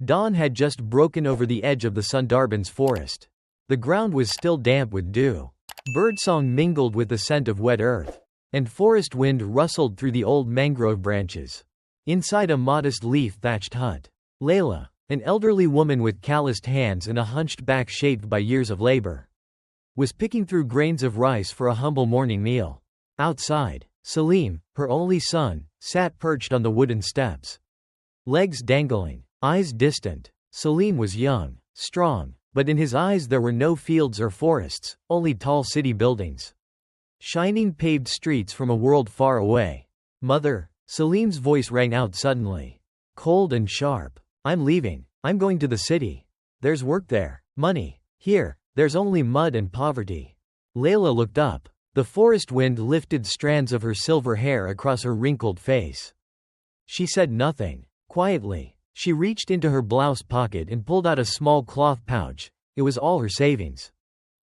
Dawn had just broken over the edge of the Sundarbans forest. The ground was still damp with dew. Birdsong mingled with the scent of wet earth, and forest wind rustled through the old mangrove branches. Inside a modest leaf-thatched hut, Layla, an elderly woman with calloused hands and a hunched back shaped by years of labor, was picking through grains of rice for a humble morning meal. Outside, Salim, her only son, sat perched on the wooden steps, legs dangling, eyes distant. Salim was young, strong, but in his eyes there were no fields or forests, only tall city buildings, shining paved streets from a world far away. "Mother," Salim's voice rang out suddenly, cold and sharp. "I'm leaving. I'm going to the city. There's work there, money. Here, there's only mud and poverty." Layla looked up. The forest wind lifted strands of her silver hair across her wrinkled face. She said nothing. Quietly, she reached into her blouse pocket and pulled out a small cloth pouch. It was all her savings,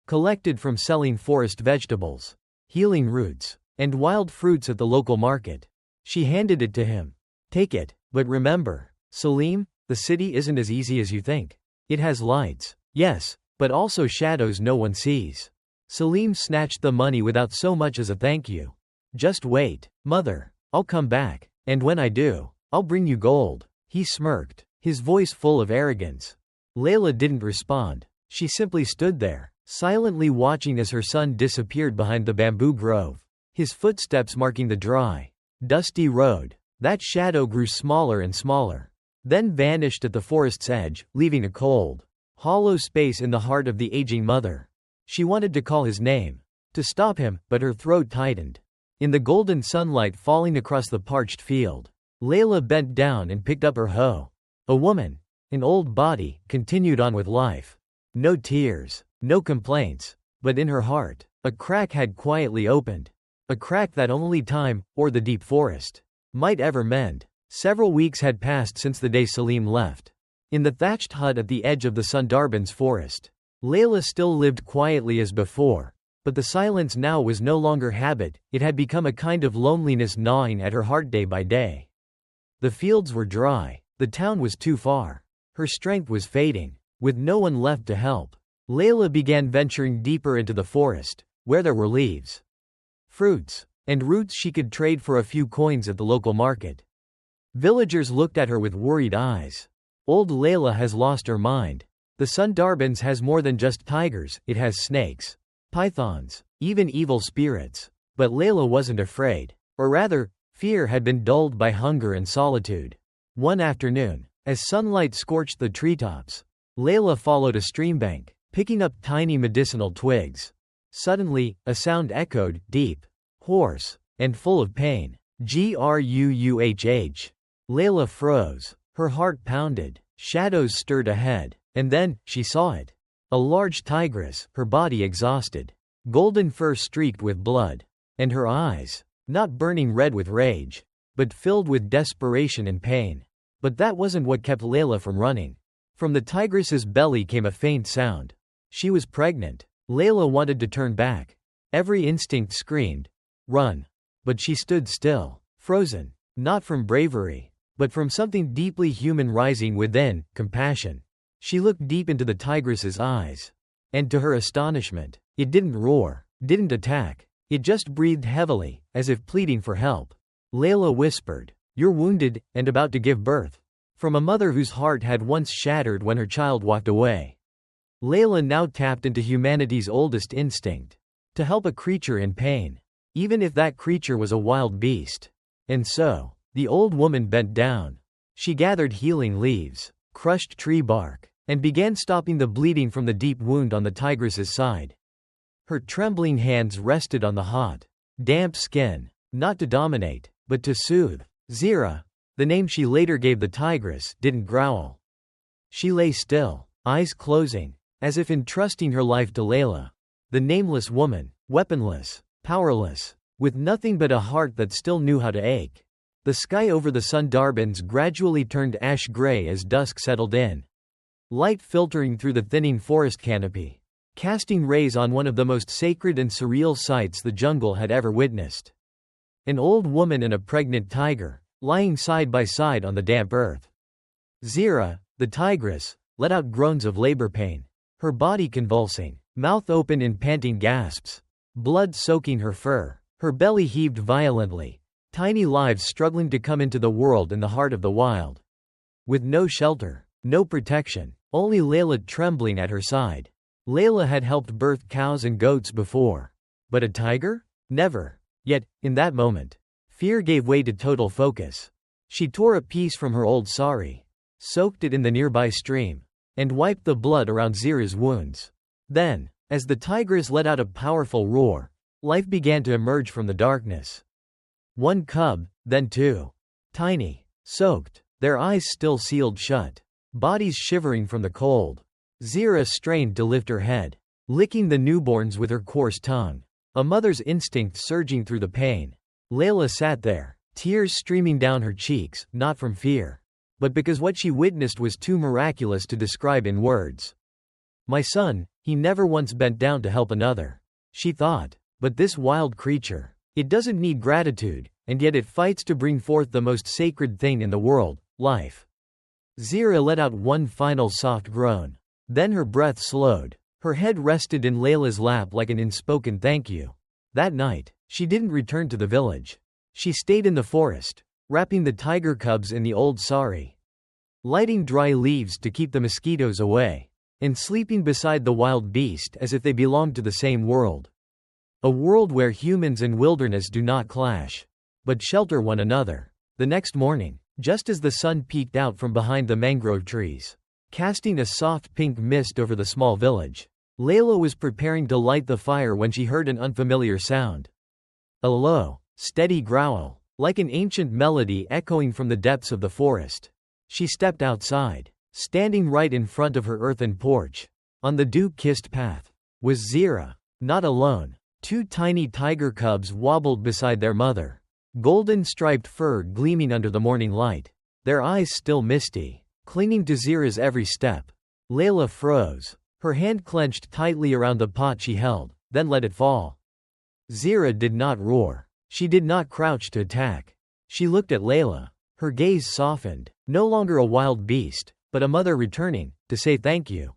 collected from selling forest vegetables, healing roots, and wild fruits at the local market. She handed it to him. "Take it, but remember, Salim, the city isn't as easy as you think. It has lights, yes, but also shadows no one sees." Salim snatched the money without so much as a thank you. "Just wait, mother. I'll come back, and when I do, I'll bring you gold." He smirked, his voice full of arrogance. Layla didn't respond. She simply stood there, silently watching as her son disappeared behind the bamboo grove, his footsteps marking the dry, dusty road. That shadow grew smaller and smaller, then vanished at the forest's edge, leaving a cold, hollow space in the heart of the aging mother. She wanted to call his name, to stop him, but her throat tightened. In the golden sunlight falling across the parched field, Layla bent down and picked up her hoe. A woman, an old body, continued on with life. No tears, no complaints, but in her heart, a crack had quietly opened. A crack that only time, or the deep forest, might ever mend. Several weeks had passed since the day Salim left. In the thatched hut at the edge of the Sundarbans forest, Layla still lived quietly as before, but the silence now was no longer habit, it had become a kind of loneliness gnawing at her heart day by day. The fields were dry, the town was too far. Her strength was fading, with no one left to help. Layla began venturing deeper into the forest, where there were leaves, fruits, and roots she could trade for a few coins at the local market. Villagers looked at her with worried eyes. "Old Layla has lost her mind. The Sundarbans has more than just tigers, it has snakes, pythons, even evil spirits." But Layla wasn't afraid. Or rather, fear had been dulled by hunger and solitude. One afternoon, as sunlight scorched the treetops, Layla followed a streambank, picking up tiny medicinal twigs. Suddenly, a sound echoed, deep, hoarse, and full of pain. Gruuhh. Layla froze. Her heart pounded. Shadows stirred ahead. And then, she saw it. A large tigress, her body exhausted, golden fur streaked with blood. And her eyes, not burning red with rage, but filled with desperation and pain. But that wasn't what kept Layla from running. From the tigress's belly came a faint sound. She was pregnant. Layla wanted to turn back. Every instinct screamed, "Run!" But she stood still, frozen, not from bravery, but from something deeply human rising within, compassion. She looked deep into the tigress's eyes. And to her astonishment, it didn't roar, didn't attack. It just breathed heavily, as if pleading for help. Layla whispered, "You're wounded, and about to give birth." From a mother whose heart had once shattered when her child walked away. Layla now tapped into humanity's oldest instinct, to help a creature in pain, even if that creature was a wild beast. And so, the old woman bent down. She gathered healing leaves, crushed tree bark, and began stopping the bleeding from the deep wound on the tigress's side. Her trembling hands rested on the hot, damp skin, not to dominate, but to soothe. Zira, the name she later gave the tigress, didn't growl. She lay still, eyes closing, as if entrusting her life to Layla. The nameless woman, weaponless, powerless, with nothing but a heart that still knew how to ache. The sky over the Sundarbans gradually turned ash-gray as dusk settled in. Light filtering through the thinning forest canopy, casting rays on one of the most sacred and surreal sights the jungle had ever witnessed. An old woman and a pregnant tiger, lying side by side on the damp earth. Zira, The tigress let out groans of labor pain, her body convulsing, mouth open in panting gasps, blood soaking her fur. Her belly heaved violently, tiny lives struggling to come into the world in the heart of the wild. With no shelter, no protection, only Layla trembling at her side. Layla had helped birth cows and goats before. But a tiger? Never. Yet, in that moment, fear gave way to total focus. She tore a piece from her old sari, soaked it in the nearby stream, and wiped the blood around Zira's wounds. Then, as the tigress let out a powerful roar, life began to emerge from the darkness. One cub, then two. Tiny, soaked, their eyes still sealed shut, bodies shivering from the cold. Zira strained to lift her head, licking the newborns with her coarse tongue, a mother's instinct surging through the pain. Layla sat there, tears streaming down her cheeks, not from fear, but because what she witnessed was too miraculous to describe in words. My son, he never once bent down to help another, she thought. But this wild creature, it doesn't need gratitude, and yet it fights to bring forth the most sacred thing in the world, life. Zira let out one final soft groan. Then her breath slowed. Her head rested in Layla's lap like an unspoken thank you. That night, she didn't return to the village. She stayed in the forest, wrapping the tiger cubs in the old sari, lighting dry leaves to keep the mosquitoes away, and sleeping beside the wild beast as if they belonged to the same world. A world where humans and wilderness do not clash, but shelter one another. The next morning, just as the sun peeked out from behind the mangrove trees, casting a soft pink mist over the small village, Layla was preparing to light the fire when she heard an unfamiliar sound. A low, steady growl, like an ancient melody echoing from the depths of the forest. She stepped outside. Standing right in front of her earthen porch, on the dew-kissed path, was Zira. Not alone. Two tiny tiger cubs wobbled beside their mother, golden-striped fur gleaming under the morning light, their eyes still misty, clinging to Zira's every step. Layla froze. Her hand clenched tightly around the pot she held, then let it fall. Zira did not roar. She did not crouch to attack. She looked at Layla. Her gaze softened, no longer a wild beast, but a mother returning, to say thank you.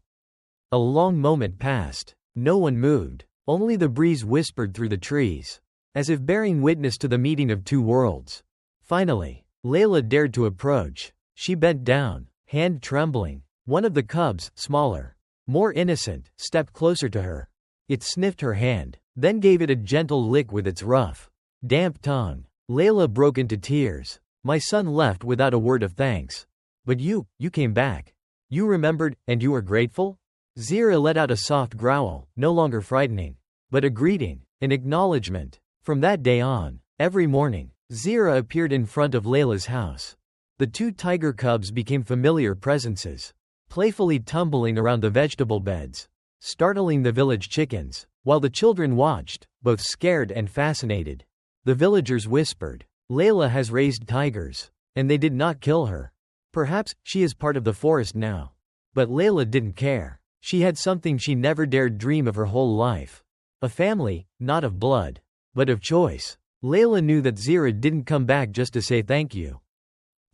A long moment passed. No one moved. Only the breeze whispered through the trees, as if bearing witness to the meeting of two worlds. Finally, Layla dared to approach. She bent down, hand trembling. One of the cubs, smaller, more innocent, stepped closer to her. It sniffed her hand, then gave it a gentle lick with its rough, damp tongue. Layla broke into tears. My son left without a word of thanks. But you came back. You remembered, and you were grateful? Zira let out a soft growl, no longer frightening, but a greeting, an acknowledgement. From that day on, every morning, Zira appeared in front of Layla's house. The two tiger cubs became familiar presences, playfully tumbling around the vegetable beds, startling the village chickens, while the children watched, both scared and fascinated. The villagers whispered, Layla has raised tigers, and they did not kill her. Perhaps she is part of the forest now. But Layla didn't care. She had something she never dared dream of her whole life. A family, not of blood, but of choice. Layla knew that Zira didn't come back just to say thank you.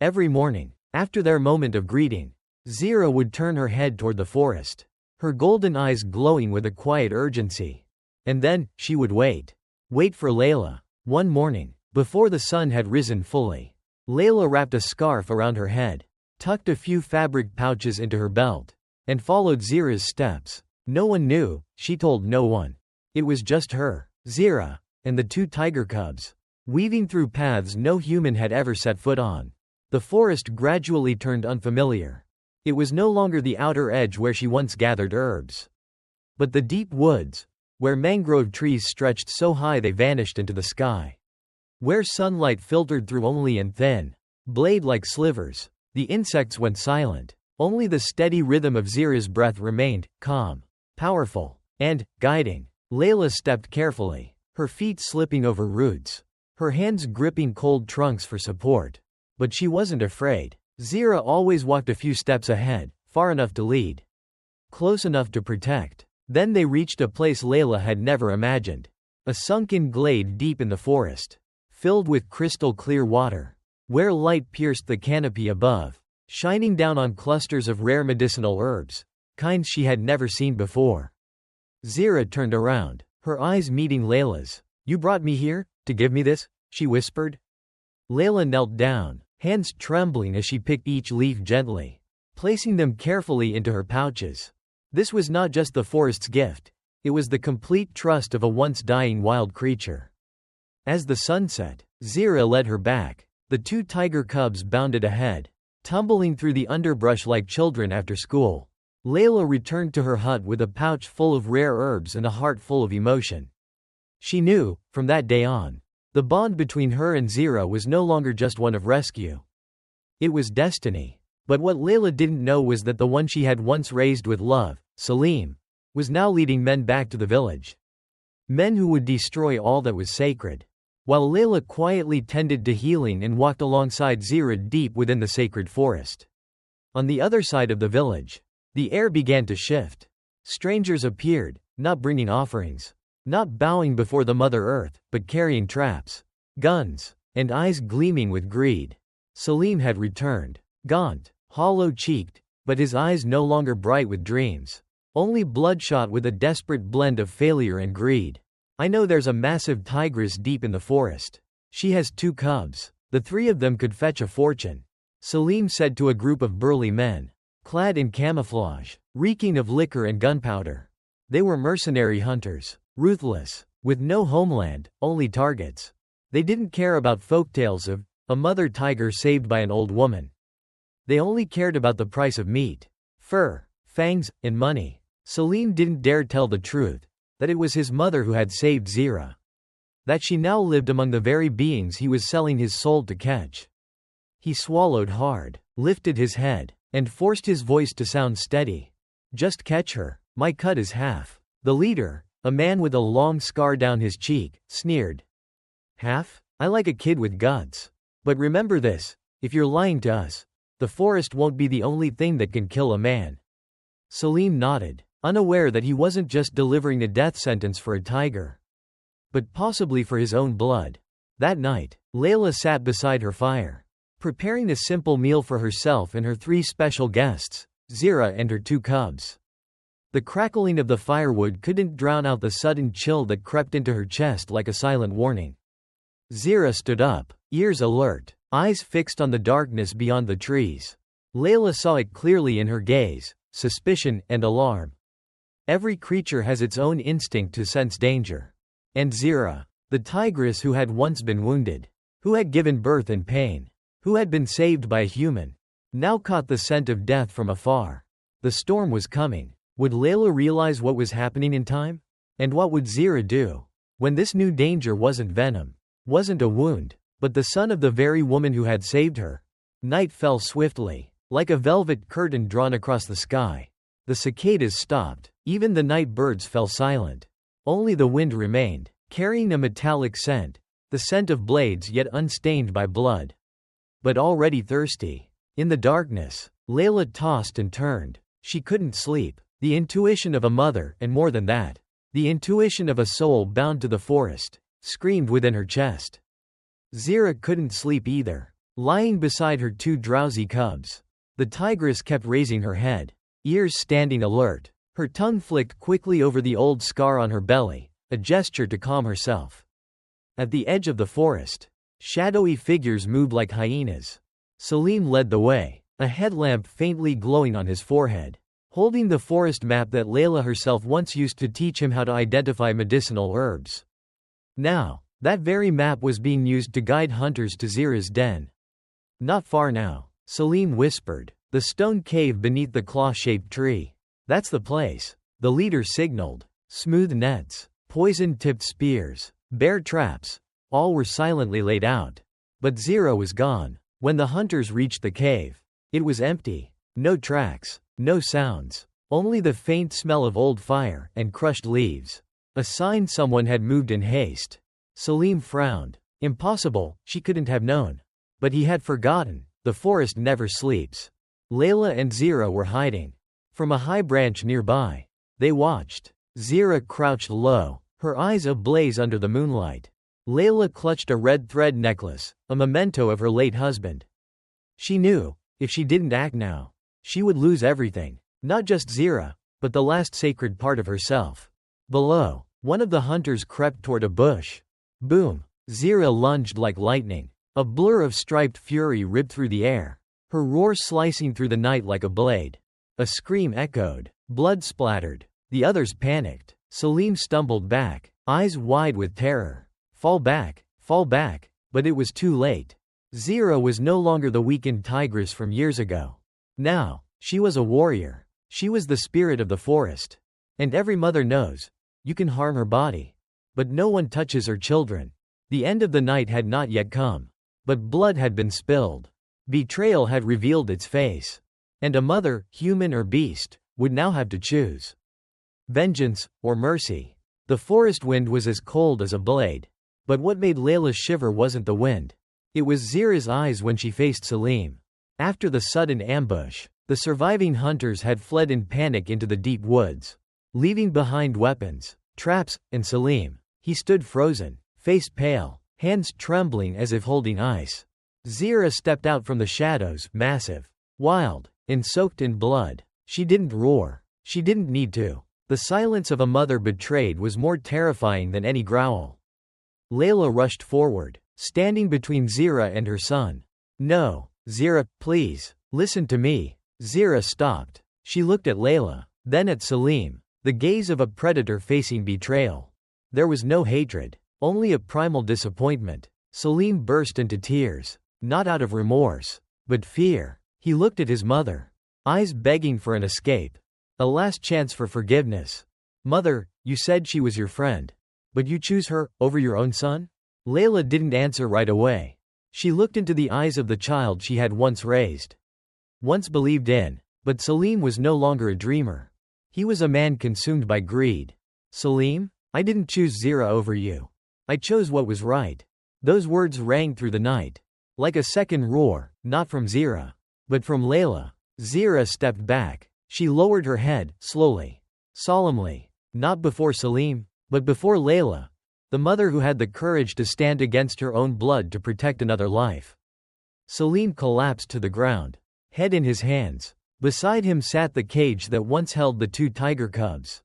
Every morning, after their moment of greeting, Zira would turn her head toward the forest, her golden eyes glowing with a quiet urgency. And then, she would wait. Wait for Layla. One morning, before the sun had risen fully, Layla wrapped a scarf around her head, tucked a few fabric pouches into her belt, and followed Zira's steps. No one knew, she told no one. It was just her, Zira, and the two tiger cubs, weaving through paths no human had ever set foot on. The forest gradually turned unfamiliar. It was no longer the outer edge where she once gathered herbs, but the deep woods, where mangrove trees stretched so high they vanished into the sky, where sunlight filtered through only in thin, blade-like slivers. The insects went silent. Only the steady rhythm of Zira's breath remained, calm, powerful, and guiding. Layla stepped carefully, her feet slipping over roots, her hands gripping cold trunks for support. But she wasn't afraid. Zira always walked a few steps ahead, far enough to lead, close enough to protect. Then they reached a place Layla had never imagined. A sunken glade deep in the forest, filled with crystal clear water, where light pierced the canopy above. shining down on clusters of rare medicinal herbs, kinds she had never seen before. Zira turned around, her eyes meeting Layla's. "You brought me here, to give me this?" she whispered. Layla knelt down, hands trembling as she picked each leaf gently, placing them carefully into her pouches. This was not just the forest's gift, it was the complete trust of a once dying wild creature. As the sun set, Zira led her back. The two tiger cubs bounded ahead, tumbling through the underbrush like children after school. Layla returned to her hut with a pouch full of rare herbs and a heart full of emotion. She knew, from that day on, the bond between her and Zira was no longer just one of rescue. It was destiny. But what Layla didn't know was that the one she had once raised with love, Salim, was now leading men back to the village. Men who would destroy all that was sacred. While Layla quietly tended to healing and walked alongside Zira deep within the sacred forest. On the other side of the village, the air began to shift. Strangers appeared, not bringing offerings, not bowing before the Mother Earth, but carrying traps, guns, and eyes gleaming with greed. Salim had returned, gaunt, hollow-cheeked, but his eyes no longer bright with dreams, only bloodshot with a desperate blend of failure and greed. "I know there's a massive tigress deep in the forest. She has 2 cubs. The 3 of them could fetch a fortune," Salim said to a group of burly men, clad in camouflage, reeking of liquor and gunpowder. They were mercenary hunters, ruthless, with no homeland, only targets. They didn't care about folktales of a mother tiger saved by an old woman. They only cared about the price of meat, fur, fangs, and money. Salim didn't dare tell the truth, that it was his mother who had saved Zira. That she now lived among the very beings he was selling his soul to catch. He swallowed hard, lifted his head, and forced his voice to sound steady. "Just catch her, my cut is half." The leader, a man with a long scar down his cheek, sneered. "Half? I like a kid with guts. But remember this, if you're lying to us, the forest won't be the only thing that can kill a man." Salim nodded, unaware that he wasn't just delivering a death sentence for a tiger, but possibly for his own blood. That night, Layla sat beside her fire, preparing a simple meal for herself and her 3 special guests, Zira and her 2 cubs. The crackling of the firewood couldn't drown out the sudden chill that crept into her chest like a silent warning. Zira stood up, ears alert, eyes fixed on the darkness beyond the trees. Layla saw it clearly in her gaze, suspicion and alarm. Every creature has its own instinct to sense danger. And Zira, the tigress who had once been wounded, who had given birth in pain, who had been saved by a human, now caught the scent of death from afar. The storm was coming. Would Layla realize what was happening in time? And what would Zira do when this new danger wasn't venom, wasn't a wound, but the son of the very woman who had saved her? Night fell swiftly, like a velvet curtain drawn across the sky. The cicadas stopped, even the night birds fell silent. Only the wind remained, carrying a metallic scent, the scent of blades yet unstained by blood. But already thirsty. In the darkness, Layla tossed and turned. She couldn't sleep. The intuition of a mother, and more than that, the intuition of a soul bound to the forest, screamed within her chest. Zira couldn't sleep either, lying beside her 2 drowsy cubs. The tigress kept raising her head, ears standing alert. Her tongue flicked quickly over the old scar on her belly, a gesture to calm herself. At the edge of the forest, shadowy figures moved like hyenas. Salim led the way, a headlamp faintly glowing on his forehead, holding the forest map that Layla herself once used to teach him how to identify medicinal herbs. Now, that very map was being used to guide hunters to Zira's den. "Not far now," Salim whispered, "the stone cave beneath the claw-shaped tree. That's the place," the leader signaled. Smooth nets, poison-tipped spears, bear traps, all were silently laid out. But Zira was gone. When the hunters reached the cave, it was empty. No tracks, no sounds, only the faint smell of old fire and crushed leaves. A sign someone had moved in haste. Salim frowned. Impossible, she couldn't have known. But he had forgotten, the forest never sleeps. Layla and Zira were hiding. From a high branch nearby, they watched. Zira crouched low, her eyes ablaze under the moonlight. Layla clutched a red thread necklace, a memento of her late husband. She knew, If she didn't act now, she would lose everything. Not just Zira, but the last sacred part of herself. Below, one of the hunters crept toward a bush. Boom! Zira lunged like lightning. A blur of striped fury ripped through the air, her roar slicing through the night like a blade. A scream echoed. Blood splattered. The others panicked. Salim stumbled back, eyes wide with terror. Fall back, but it was too late. Zira was no longer the weakened tigress from years ago. Now, she was a warrior. She was the spirit of the forest. And every mother knows, you can harm her body, but no one touches her children. The end of the night had not yet come, but blood had been spilled. Betrayal had revealed its face. And a mother, human or beast, would now have to choose vengeance or mercy. The forest wind was as cold as a blade. But what made Layla shiver wasn't the wind. It was Zira's eyes when she faced Salim. After the sudden ambush, the surviving hunters had fled in panic into the deep woods, leaving behind weapons, traps, and Salim. He stood frozen, face pale, hands trembling as if holding ice. Zira stepped out from the shadows, massive, wild, and soaked in blood. She didn't roar. She didn't need to. The silence of a mother betrayed was more terrifying than any growl. Layla rushed forward, standing between Zira and her son. No, Zira, please, listen to me. Zira stopped. She looked at Layla, then at Salim, the gaze of a predator facing betrayal. There was no hatred, only a primal disappointment. Salim burst into tears, not out of remorse, but fear. He looked at his mother, eyes begging for an escape, a last chance for forgiveness. Mother, you said she was your friend, but you choose her over your own son? Layla didn't answer right away. She looked into the eyes of the child she had once raised, once believed in. But Salim was no longer a dreamer. He was a man consumed by greed. Salim, I didn't choose Zira over you. I chose what was right. Those words rang through the night, like a second roar, not from Zira, but from Layla. Zira stepped back. She lowered her head, slowly, solemnly, not before Salim, but before Layla, the mother who had the courage to stand against her own blood to protect another life. Salim collapsed to the ground, head in his hands. Beside him sat the cage that once held the 2 tiger cubs.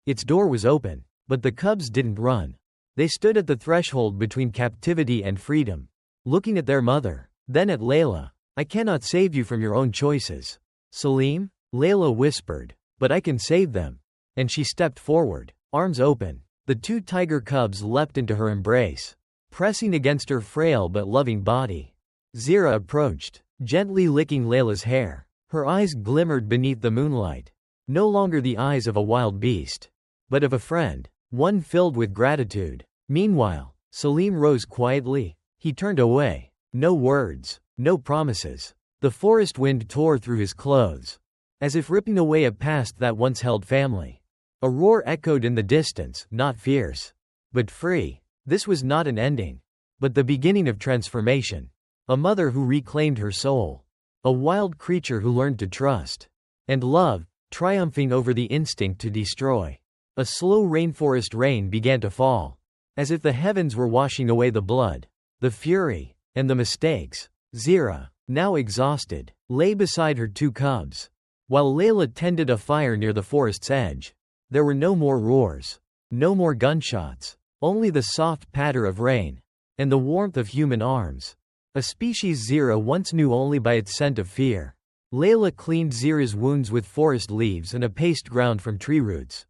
Its door was open, but the cubs didn't run. They stood at the threshold between captivity and freedom, looking at their mother, then at Layla. I cannot save you from your own choices, Salim, Layla whispered, but I can save them. And she stepped forward, arms open. The 2 tiger cubs leapt into her embrace, pressing against her frail but loving body. Zira approached, gently licking Layla's hair. Her eyes glimmered beneath the moonlight, no longer the eyes of a wild beast, but of a friend, one filled with gratitude. Meanwhile, Salim rose quietly. He turned away. No words, no promises. The forest wind tore through his clothes, as if ripping away a past that once held family. A roar echoed in the distance, not fierce, but free. This was not an ending, but the beginning of transformation. A mother who reclaimed her soul. A wild creature who learned to trust and love, triumphing over the instinct to destroy. A slow rainforest rain began to fall, as if the heavens were washing away the blood, the fury, and the mistakes. Zira, now exhausted, lay beside her 2 cubs, while Layla tended a fire near the forest's edge. There were no more roars, no more gunshots, only the soft patter of rain, and the warmth of human arms. A species Zira once knew only by its scent of fear. Layla cleaned Zira's wounds with forest leaves and a paste ground from tree roots.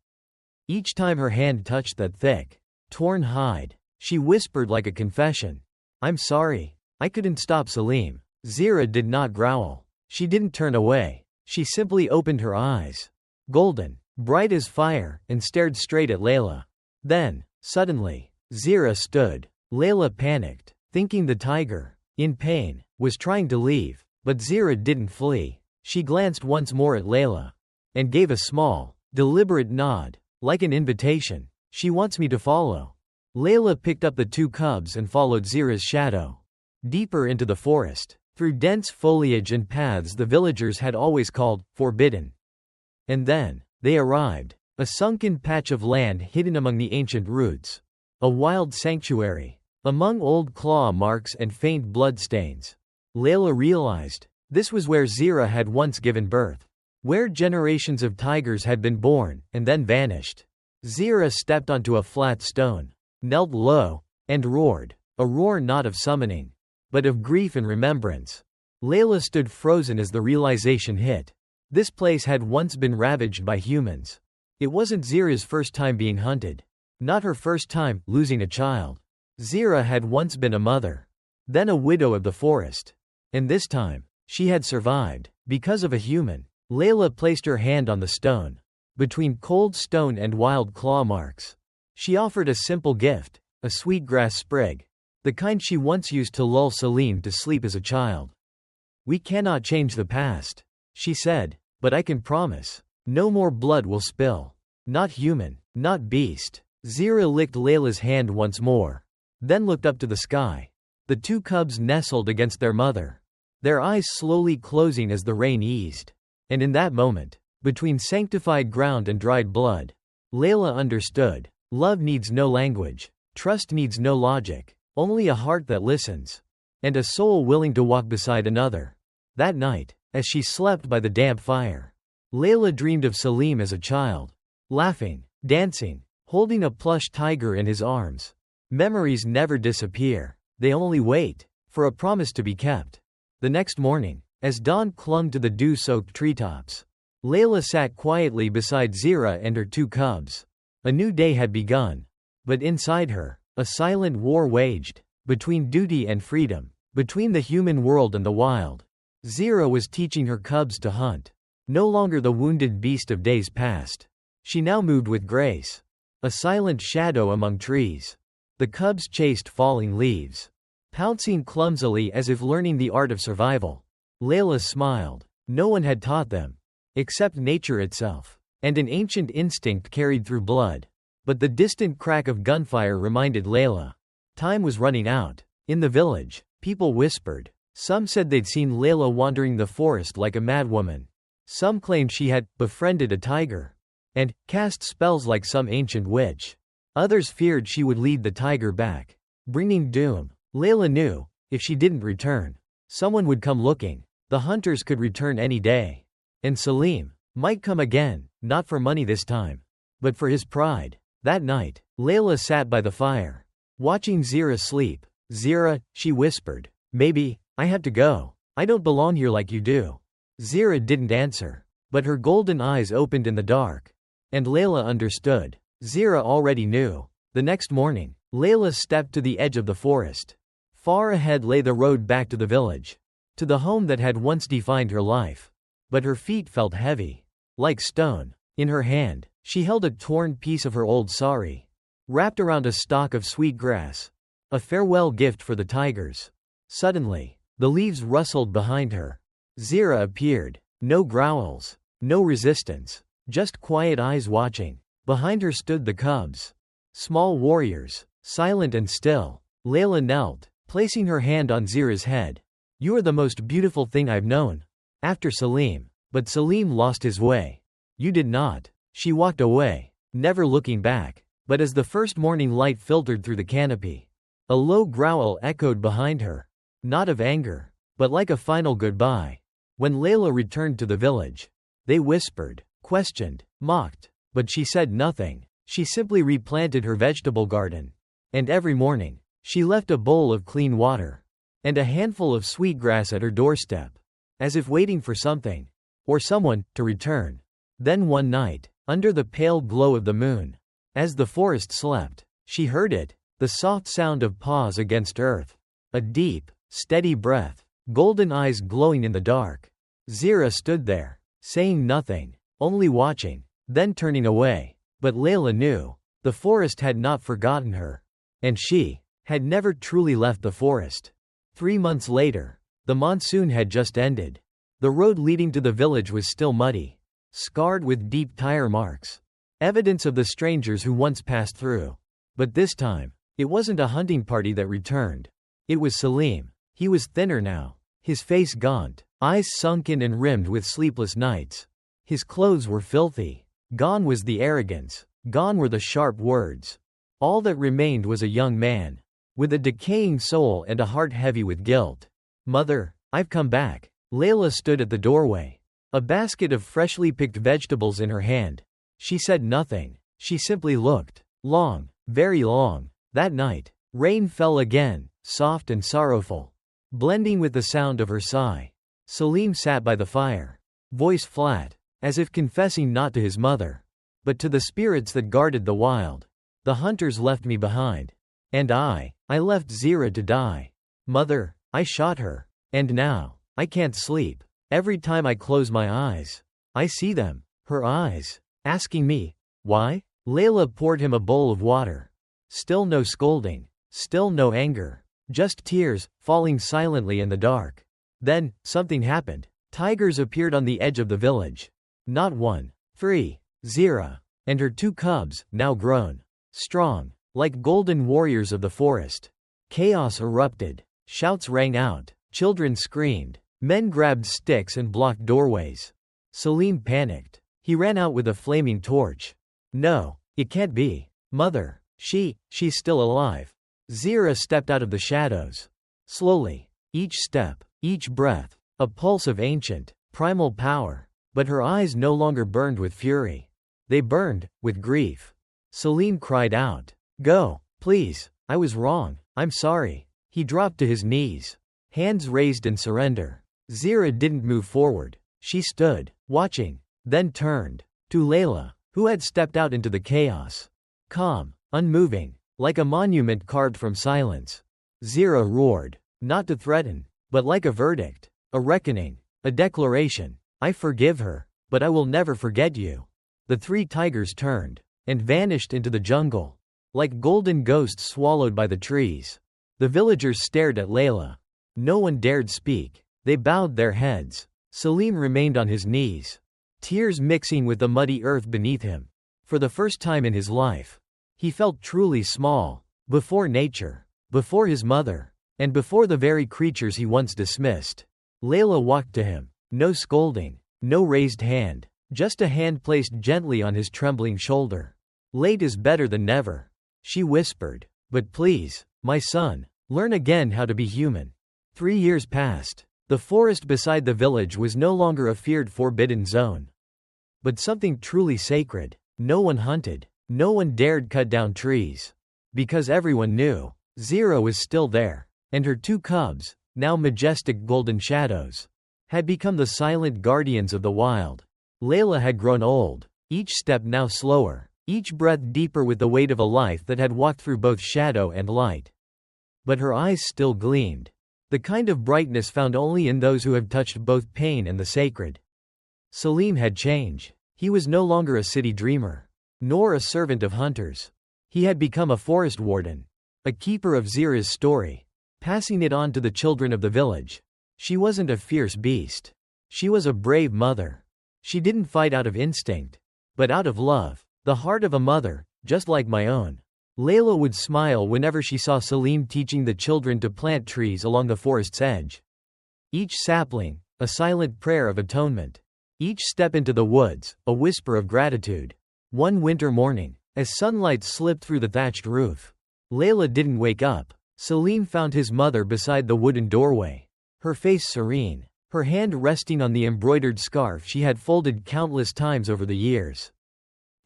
Each time her hand touched that thick, torn hide, she whispered like a confession, I'm sorry, I couldn't stop Salim. Zira did not growl. She didn't turn away. She simply opened her eyes, golden, bright as fire, and stared straight at Layla. Then, suddenly, Zira stood. Layla panicked, thinking the tiger, in pain, was trying to leave, but Zira didn't flee. She glanced once more at Layla, and gave a small, deliberate nod, like an invitation. She wants me to follow. Layla picked up the 2 cubs and followed Zira's shadow, deeper into the forest, through dense foliage and paths the villagers had always called forbidden. And then, they arrived, a sunken patch of land hidden among the ancient roots, a wild sanctuary, among old claw marks and faint bloodstains. Layla realized, This was where Zira had once given birth. Where generations of tigers had been born, and then vanished. Zira stepped onto a flat stone, knelt low, and roared. A roar not of summoning, but of grief and remembrance. Layla stood frozen as the realization hit. This place had once been ravaged by humans. It wasn't Zira's first time being hunted. Not her first time losing a child. Zira had once been a mother. Then a widow of the forest. And this time, she had survived, because of a human. Layla placed her hand on the stone. Between cold stone and wild claw marks. She offered a simple gift, a sweetgrass sprig. The kind she once used to lull Salim to sleep as a child. "We cannot change the past," she said, "but I can promise. No more blood will spill. Not human, not beast." Zira licked Layla's hand once more. Then looked up to the sky. The two cubs nestled against their mother. Their eyes slowly closing as the rain eased. And in that moment, between sanctified ground and dried blood, Layla understood. Love needs no language. Trust needs no logic. Only a heart that listens. And a soul willing to walk beside another. That night, as she slept by the damp fire, Layla dreamed of Salim as a child. Laughing, dancing, holding a plush tiger in his arms. Memories never disappear. They only wait for a promise to be kept. The next morning, as dawn clung to the dew-soaked treetops, Layla sat quietly beside Zira and her two cubs. A new day had begun. But inside her, a silent war waged. Between duty and freedom. Between the human world and the wild. Zira was teaching her cubs to hunt. No longer the wounded beast of days past. She now moved with grace. A silent shadow among trees. The cubs chased falling leaves. Pouncing clumsily as if learning the art of survival. Layla smiled. No one had taught them. Except nature itself. And an ancient instinct carried through blood. But the distant crack of gunfire reminded Layla. Time was running out. In the village, people whispered. Some said they'd seen Layla wandering the forest like a madwoman. Some claimed she had befriended a tiger. And cast spells like some ancient witch. Others feared she would lead the tiger back, bringing doom. Layla knew, if she didn't return, someone would come looking. The hunters could return any day. And Salim might come again, not for money this time, but for his pride. That night, Layla sat by the fire, watching Zira sleep. "Zira," she whispered, "maybe I have to go. I don't belong here like you do." Zira didn't answer, but her golden eyes opened in the dark. And Layla understood. Zira already knew. The next morning, Layla stepped to the edge of the forest. Far ahead lay the road back to the village. To the home that had once defined her life. But her feet felt heavy. Like stone. In her hand, she held a torn piece of her old sari. Wrapped around a stalk of sweet grass. A farewell gift for the tigers. Suddenly, the leaves rustled behind her. Zira appeared. No growls. No resistance. Just quiet eyes watching. Behind her stood the cubs. Small warriors. Silent and still. Layla knelt, placing her hand on Zira's head. "You are the most beautiful thing I've known. After Salim." But Salim lost his way. "You did not." She walked away, never looking back. But as the first morning light filtered through the canopy, a low growl echoed behind her. Not of anger, but like a final goodbye. When Layla returned to the village, they whispered, questioned, mocked. But she said nothing. She simply replanted her vegetable garden. And every morning, she left a bowl of clean water. And a handful of sweetgrass at her doorstep. As if waiting for something. Or someone, to return. Then one night, under the pale glow of the moon, as the forest slept, she heard it, the soft sound of paws against earth. A deep, steady breath, golden eyes glowing in the dark. Zira stood there, saying nothing, only watching, then turning away. But Layla knew, the forest had not forgotten her. And she had never truly left the forest. 3 months later, the monsoon had just ended. The road leading to the village was still muddy, scarred with deep tire marks. Evidence of the strangers who once passed through. But this time, it wasn't a hunting party that returned. It was Salim. He was thinner now, his face gaunt, eyes sunken and rimmed with sleepless nights. His clothes were filthy. Gone was the arrogance. Gone were the sharp words. All that remained was a young man, with a decaying soul and a heart heavy with guilt. "Mother, I've come back." Layla stood at the doorway, a basket of freshly picked vegetables in her hand. She said nothing. She simply looked. Long, very long. That night, rain fell again, soft and sorrowful, blending with the sound of her sigh. Salim sat by the fire, voice flat, as if confessing not to his mother, but to the spirits that guarded the wild. The hunters left me behind. And I left Zira to die. Mother, I shot her. And now, I can't sleep. Every time I close my eyes, I see them, her eyes, asking me, why? Layla poured him a bowl of water. Still no scolding, still no anger, just tears, falling silently in the dark. Then, something happened. Tigers appeared on the edge of the village. Not one, 3, Zira, and her 2 cubs, now grown, strong, like golden warriors of the forest. Chaos erupted. Shouts rang out. Children screamed. Men grabbed sticks and blocked doorways. Salim panicked. He ran out with a flaming torch. No, it can't be. Mother, she's still alive. Zira stepped out of the shadows. Slowly, each step, each breath, a pulse of ancient, primal power. But her eyes no longer burned with fury. They burned with grief. Salim cried out, "Go, please, I was wrong, I'm sorry." He dropped to his knees, hands raised in surrender. Zira didn't move forward. She stood, watching, then turned to Layla, who had stepped out into the chaos. Calm, unmoving, like a monument carved from silence. Zira roared, not to threaten, but like a verdict, a reckoning, a declaration. I forgive her, but I will never forget you. The 3 tigers turned and vanished into the jungle, like golden ghosts swallowed by the trees. The villagers stared at Layla. No one dared speak. They bowed their heads. Salim remained on his knees, tears mixing with the muddy earth beneath him. For the first time in his life, he felt truly small, before nature, before his mother, and before the very creatures he once dismissed. Layla walked to him. No scolding, no raised hand, just a hand placed gently on his trembling shoulder. Late is better than never, she whispered. But please, my son, learn again how to be human. 3 years passed. The forest beside the village was no longer a feared forbidden zone, but something truly sacred. No one hunted. No one dared cut down trees. Because everyone knew, Zira was still there, and her 2 cubs, now majestic golden shadows, had become the silent guardians of the wild. Layla had grown old, each step now slower, each breath deeper with the weight of a life that had walked through both shadow and light. But her eyes still gleamed, the kind of brightness found only in those who have touched both pain and the sacred. Salim had changed. He was no longer a city dreamer, nor a servant of hunters. He had become a forest warden, a keeper of Zira's story, passing it on to the children of the village. She wasn't a fierce beast. She was a brave mother. She didn't fight out of instinct, but out of love, the heart of a mother, just like my own. Layla would smile whenever she saw Salim teaching the children to plant trees along the forest's edge. Each sapling, a silent prayer of atonement. Each step into the woods, a whisper of gratitude. One winter morning, as sunlight slipped through the thatched roof, Layla didn't wake up. Salim found his mother beside the wooden doorway, her face serene, her hand resting on the embroidered scarf she had folded countless times over the years.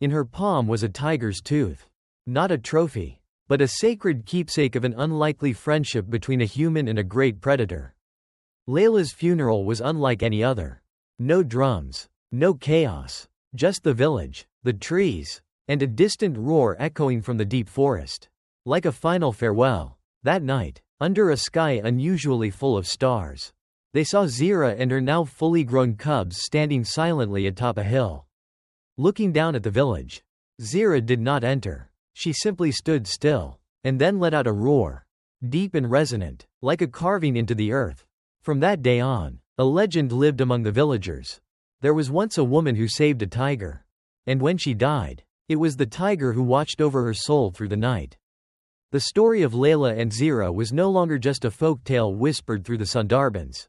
In her palm was a tiger's tooth. Not a trophy, but a sacred keepsake of an unlikely friendship between a human and a great predator. Layla's funeral was unlike any other. No drums, no chaos, just the village, the trees, and a distant roar echoing from the deep forest. Like a final farewell. That night, under a sky unusually full of stars, they saw Zira and her now fully grown cubs standing silently atop a hill, looking down at the village. Zira did not enter. She simply stood still, and then let out a roar, deep and resonant, like a carving into the earth. From that day on, a legend lived among the villagers. There was once a woman who saved a tiger, and when she died, it was the tiger who watched over her soul through the night. The story of Layla and Zira was no longer just a folk tale whispered through the Sundarbans.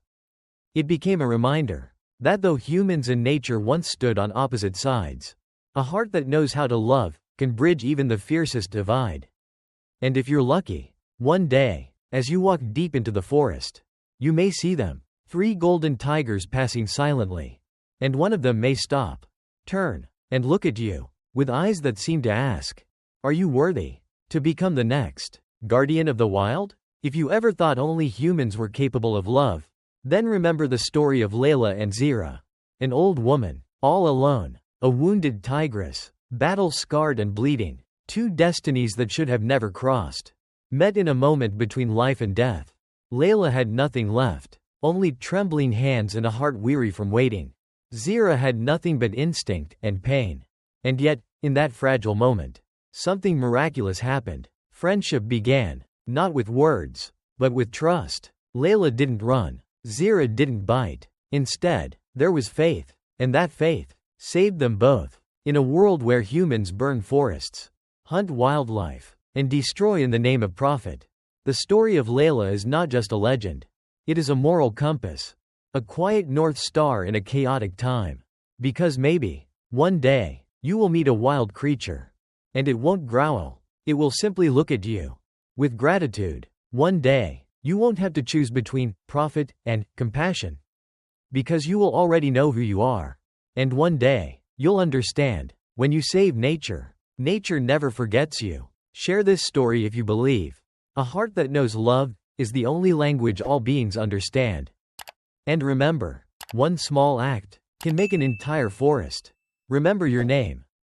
It became a reminder that though humans and nature once stood on opposite sides, a heart that knows how to love can bridge even the fiercest divide. And if you're lucky, one day, as you walk deep into the forest, you may see them, 3 golden tigers passing silently. And one of them may stop, turn, and look at you, with eyes that seem to ask, "Are you worthy to become the next guardian of the wild?" If you ever thought only humans were capable of love, then remember the story of Layla and Zira. An old woman, all alone, a wounded tigress, battle-scarred and bleeding, 2 destinies that should have never crossed, met in a moment between life and death. Layla had nothing left, only trembling hands and a heart weary from waiting. Zira had nothing but instinct and pain. And yet, in that fragile moment, something miraculous happened. Friendship began, not with words, but with trust. Layla didn't run. Zira didn't bite. Instead, there was faith, and that faith saved them both. In a world where humans burn forests, hunt wildlife, and destroy in the name of profit, the story of Layla is not just a legend. It is a moral compass, a quiet North Star in a chaotic time. Because maybe, one day, you will meet a wild creature, and it won't growl, it will simply look at you with gratitude. One day, you won't have to choose between profit and compassion, because you will already know who you are. And one day, you'll understand, when you save nature, nature never forgets you. Share this story if you believe. A heart that knows love is the only language all beings understand. And remember, one small act can make an entire forest. Remember your name.